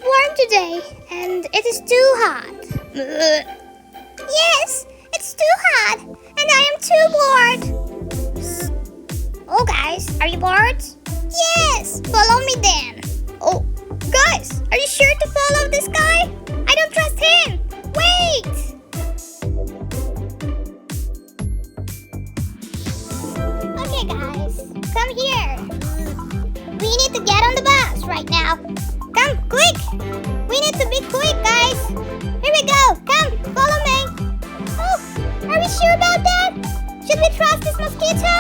warm today, and it is too hot. Yes, it's too hot, and I am too bored. Oh, guys, are you bored? Yes, follow me then. Oh, guys, are you sure to follow this guy? I don't trust him. Wait. Okay, guys, come here. We need to get on the bus right now. Come, quick! We need to be quick, guys. Here we go. Come, follow me. Oh, are we sure about that? Should we trust this mosquito?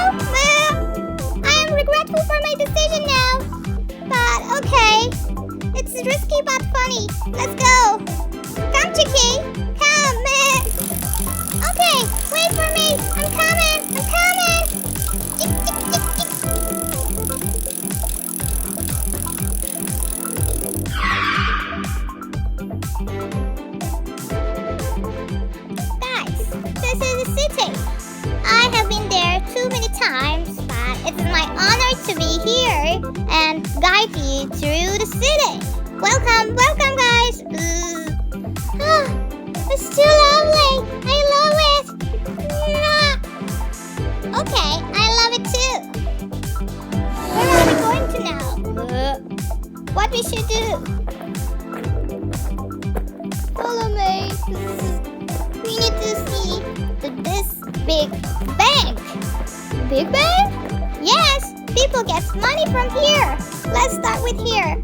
I am regretful for my decision now. But okay. It's risky but funny. Let's go. Come, Chicky. Come. Okay, wait for me. I'm coming. I'm coming. Chick, chick, chick, chick. Guys, this is the city. I have been there too many times, but it's my honor to be here and guide you through the city. Welcome, welcome, guys. It's too lovely. I love it. Okay, I love it too. Where are we going to now? What we should do? Follow me. We need to see this big bank. Big bank? Yes, people get money from here. Let's start with here.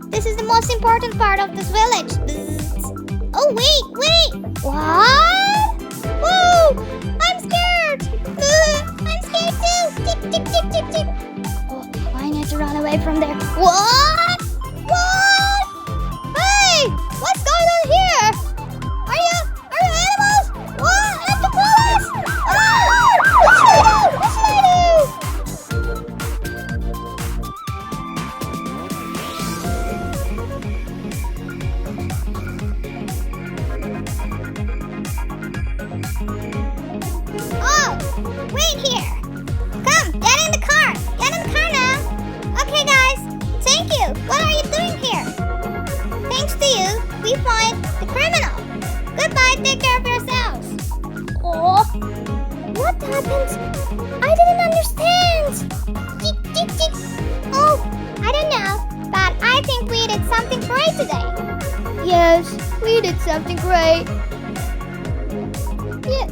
This is the most important part of this village. Oh, wait. What? Whoa, I'm scared. I'm scared too. Tick, tick, tick, tick, tick. Oh, I need to run away from there. What? Hey, what's going on here? Are you animals? What? And the police? What should I do? Oh, wait here. Come, get in the car. Get in the car now. Okay, guys. Thank you. What are you doing here? Thanks to you, we find the criminal. Goodbye, take care of yourselves. Oh, what happened? I didn't understand. Tick, tick, tick. Oh, I don't know, but I think we did something great today. Yes, we did something great. Yes,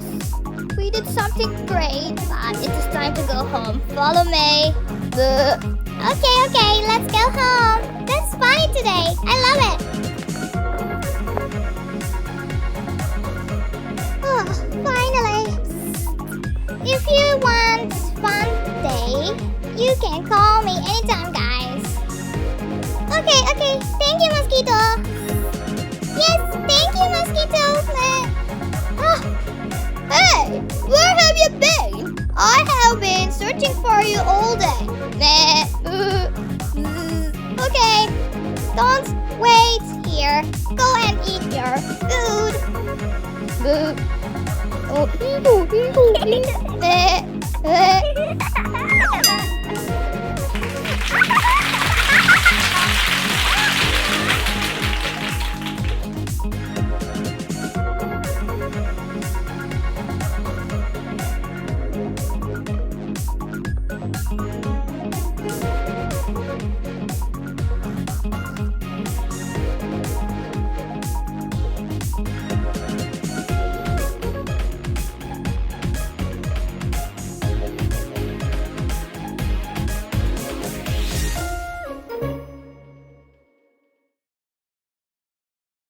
we did something great, but it is time to go home. Follow me. Okay, let's go home. That's funny today. I love it. Oh, finally. If you want fun day, you can call me anytime, guys. Okay. Thank you, Mosquito. Yes, thank you, Mosquito. Hey, where have you been? I have been searching for you all day. Okay, don't wait here. Go and eat your food. Oh,